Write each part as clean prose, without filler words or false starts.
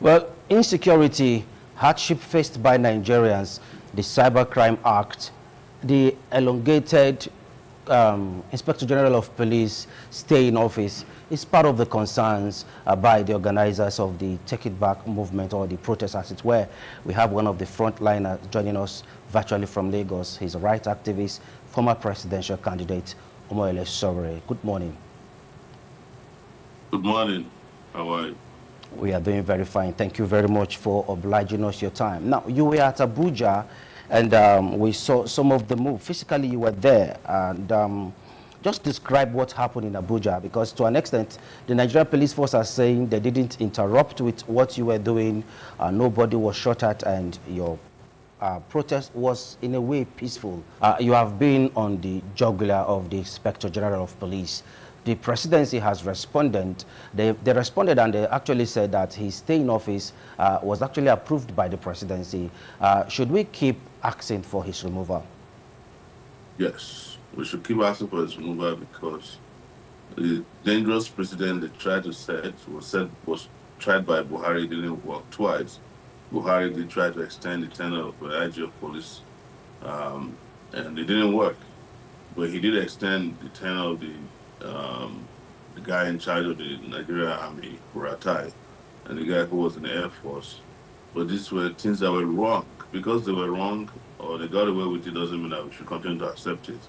Well, insecurity, hardship faced by Nigerians, the Cybercrime Act, the elongated Inspector General of Police stay in office is part of the concerns by the organizers of the Take It Back movement, or the protest as it were. We have one of the frontliners joining us virtually from Lagos. He's a rights activist, former presidential candidate, Omoyele Sowore. Good morning. Good morning. How are you? We are doing very fine. Thank you very much for obliging us your time. Now, you were at Abuja, and we saw some of the move. Physically, you were there, and just describe what happened in Abuja, because to an extent, the Nigerian police force are saying they didn't interrupt with what you were doing, nobody was shot at, and your protest was in a way peaceful. You have been on the jugular of the Inspector General of Police. The presidency has responded. They responded, and they actually said that his stay in office was actually approved by the presidency. Should we keep asking for his removal? Yes, we should keep asking for his removal because the dangerous precedent they tried to set was tried by Buhari, didn't work twice. Buhari did try to extend the tenure of the IG of police, and it didn't work. But he did extend the tenure of the guy in charge of the Nigerian Army, Buratai, and the guy who was in the Air Force. But these were things that were wrong. Because they were wrong or they got away with it doesn't mean that we should continue to accept it.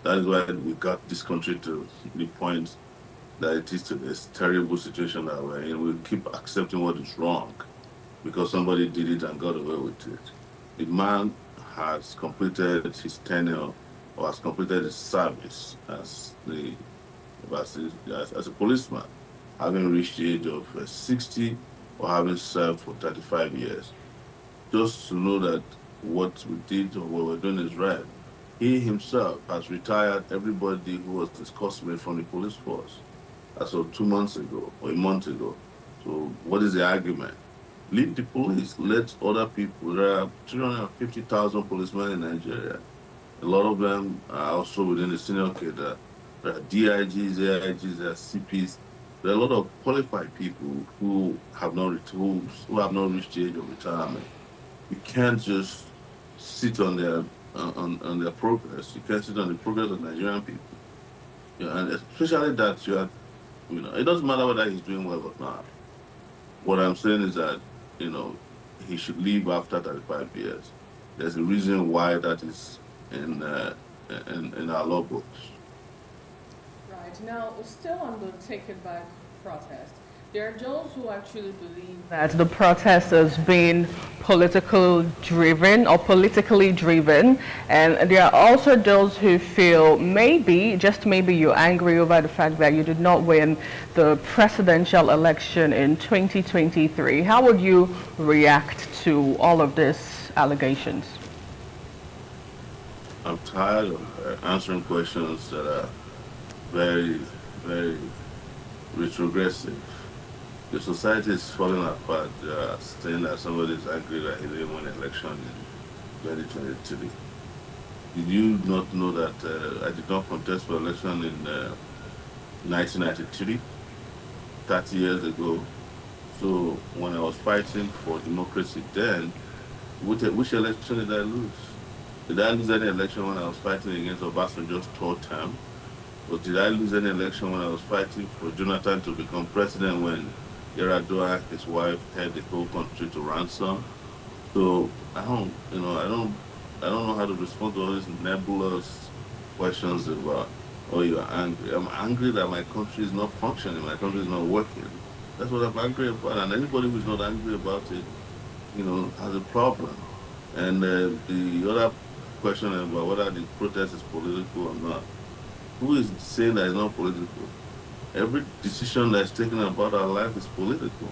That is why we got this country to the point that it is to this terrible situation that we're in. We keep accepting what is wrong because somebody did it and got away with it. The man has completed his tenure or has completed his service as a policeman, having reached the age of 60 or having served for 35 years. Just to know that what we did or what we're doing is right. He himself has retired everybody who was his customer from the police force as of 2 months ago or a month ago. So what is the argument? Leave the police, let other people. There are 350,000 policemen in Nigeria. A lot of them are also within the senior cadre. There are DIGs, AIGs, there are CPs. There are a lot of qualified people who have not reached the age of retirement. You can't just sit on their progress. You can't sit on the progress of Nigerian people. Yeah, and especially that it doesn't matter whether he's doing well or not. What I'm saying is that, you know, he should leave after 35 years. There's a reason why that is in our law books. Right. Now, still on the Take It Back protest, there are those who actually believe that the protest has been political driven or politically driven, and there are also those who feel maybe, just maybe, you're angry over the fact that you did not win the presidential election in 2023. How would you react to all of these allegations? I'm tired of answering questions that are very, very retrogressive. The society is falling apart, saying that somebody is angry that he didn't win an election in 2023. Did you not know that I did not contest for election in 1993, 30 years ago? So when I was fighting for democracy then, which election did I lose? Did I lose any election when I was fighting against Obasanjo's third term? Or did I lose any election when I was fighting for Jonathan to become president when Yaradua, his wife, held the whole country to ransom? So I don't know how to respond to all these nebulous questions about, oh, you're angry. I'm angry that my country is not functioning, my country is not working. That's what I'm angry about. And anybody who's not angry about it, has a problem. And the other question about whether the protest is political or not, who is saying that it's not political? Every decision that's taken about our life is political.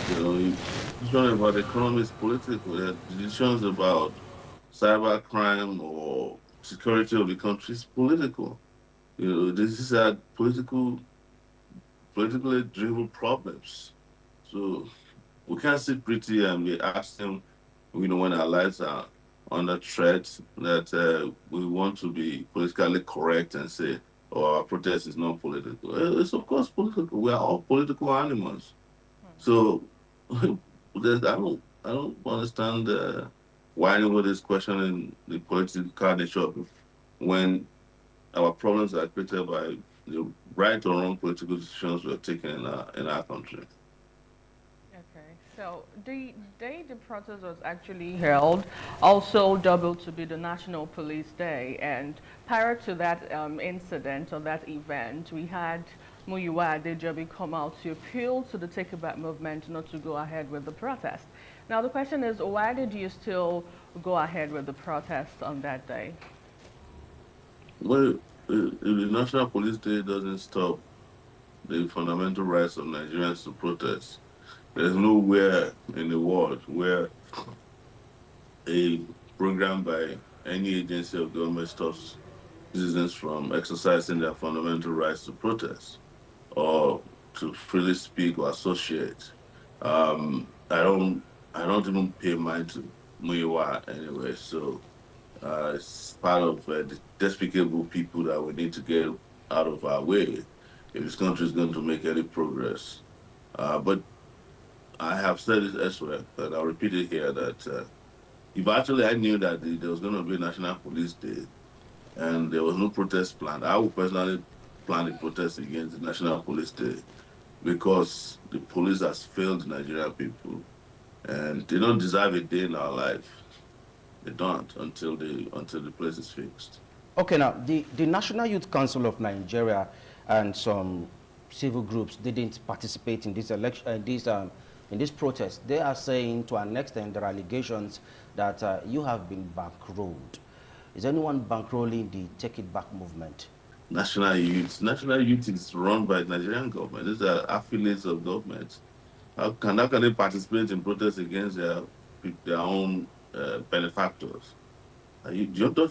Decision about the economy is political. There are decisions about cyber crime or security of the country is political. These are politically driven problems. So we can't sit pretty and be asking, when our lives are under threat, that we want to be politically correct and say, oh, our protest is not political. It's of course political. We are all political animals. So I don't understand why anybody is questioning the political nature of it when our problems are created by the right or wrong political decisions we're taking in our country. Okay, so the day the protest was actually held also doubled to be the National Police Day, and prior to that incident or that event, we had Muyiwa Adejobi come out to appeal to the Take It Back movement not to go ahead with the protest. Now the question is, why did you still go ahead with the protest on that day? Well, if the National Police Day doesn't stop the fundamental rights of Nigerians to protest, there's nowhere in the world where a program by any agency of government stops citizens from exercising their fundamental rights to protest or to freely speak or associate. I don't even pay mind to Muiwa anyway, so it's part of the despicable people that we need to get out of our way if this country is going to make any progress. But I have said it elsewhere, and I'll repeat it here that if actually I knew that there was going to be a National Police Day and there was no protest planned, I would personally plan a protest against the National Police Day because the police has failed Nigerian people and they don't deserve a day in our life. They don't until the place is fixed. Okay, now the National Youth Council of Nigeria and some civil groups didn't participate in this election, in this protest. They are saying to an extent there are allegations that you have been bankrolled. Is anyone bankrolling the Take It Back movement? National Youth is run by the Nigerian government. These are affiliates of government. How can they participate in protests against their own benefactors? Don't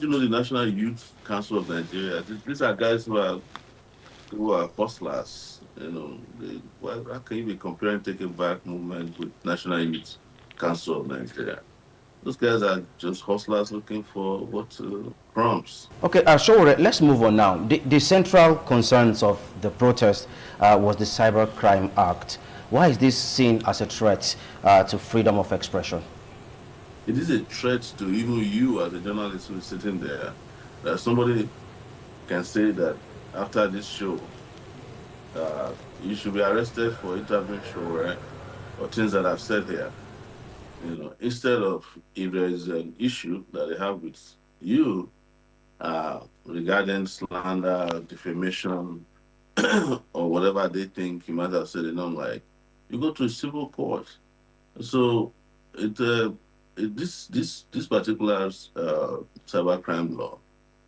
you know the National Youth Council of Nigeria? These are guys who are hustlers. How can you be comparing Taking Back movement with National Youth Council of Nigeria? Those guys are just hustlers looking for what crumbs. Okay, sure. Let's move on now. The central concerns of the protest was the Cybercrime Act. Why is this seen as a threat to freedom of expression? It is a threat to even you as a journalist who is sitting there that somebody can say that after this show, you should be arrested for interviewing show, right? Or things that I've said here. Instead of if there is an issue that they have with you regarding slander, defamation, or whatever they think you might have said they don't like, you go to a civil court. So it, uh, this particular cybercrime law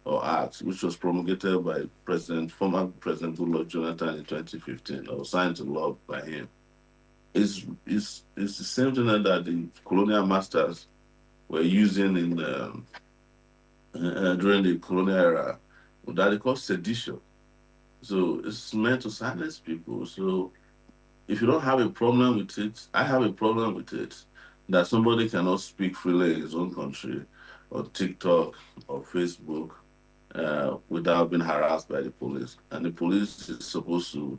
or act, which was promulgated by former President Goodluck Jonathan in 2015, or signed into law by him, is the same thing that the colonial masters were using in during the colonial era that they call sedition. So it's meant to silence people. So if you don't have a problem with it, I have a problem with it. That somebody cannot speak freely in his own country, or TikTok, or Facebook, without being harassed by the police. And the police is supposed to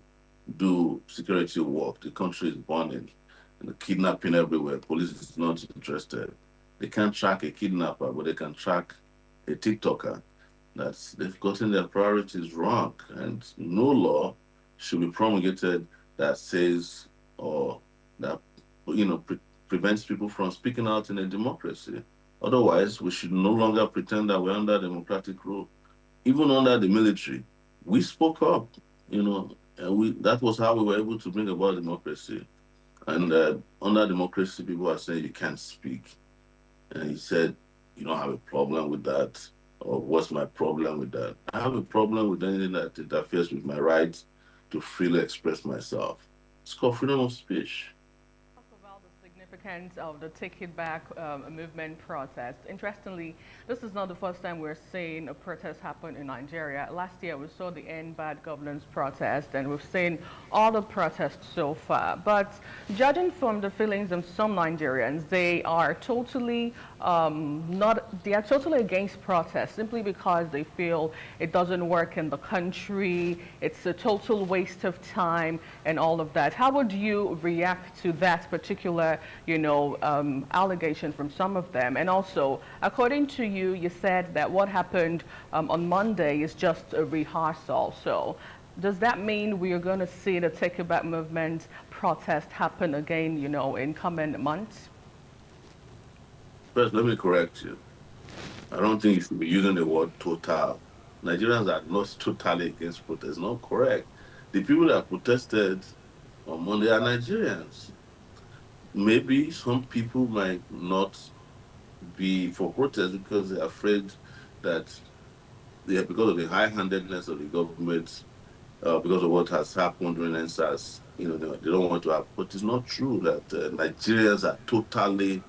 do security work. The country is burning and kidnapping everywhere. Police is not interested. They can't track a kidnapper, but they can track a TikToker. They've gotten their priorities wrong, and no law should be promulgated that says or that prevents people from speaking out in a democracy. Otherwise, we should no longer pretend that we're under democratic rule. Even under the military, we spoke up. And that was how we were able to bring about democracy. And under democracy, people are saying you can't speak. And he said, you don't have a problem with that. Or what's my problem with that? I have a problem with anything that interferes with my right to freely express myself. It's called freedom of speech. Talk about the significance of the Take It Back movement protest. Interestingly, this is not the first time we're seeing a protest happen in Nigeria. Last year, we saw the End Bad Governance protest, and we've seen all the protests so far. But judging from the feelings of some Nigerians, they are totally they are totally against protest simply because they feel it doesn't work in the country, it's a total waste of time and all of that. How would you react to that particular allegation from some of them. And also, according to you, you said that what happened on Monday is just a rehearsal. So does that mean we are going to see the Take It Back movement protest happen again, in coming months? First, let me correct you. I don't think you should be using the word total. Nigerians are not totally against protest. Not correct. The people that protested on Monday are Nigerians. Maybe some people might not be for protest because they're afraid that because of the high-handedness of the government, because of what has happened during NSAS, they don't want to have. But it's not true that Nigerians are totally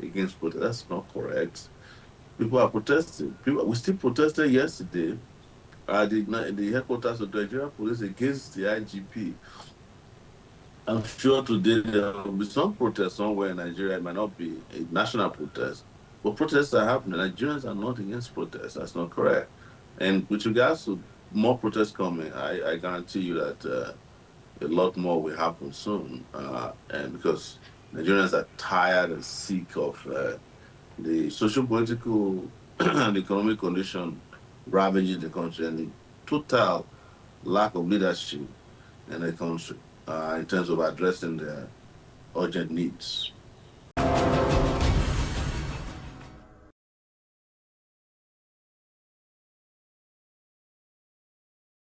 against protest. That's not correct. People are protesting. We still protested yesterday at the headquarters of the Nigerian police against the IGP. I'm sure today there will be some protest somewhere in Nigeria. It might not be a national protest, but protests are happening. Nigerians are not against protests. That's not correct. And with regards to more protests coming, I guarantee you that a lot more will happen soon. And because Nigerians are tired and sick of the social, political, and economic condition ravaging the country and the total lack of leadership in the country in terms of addressing their urgent needs.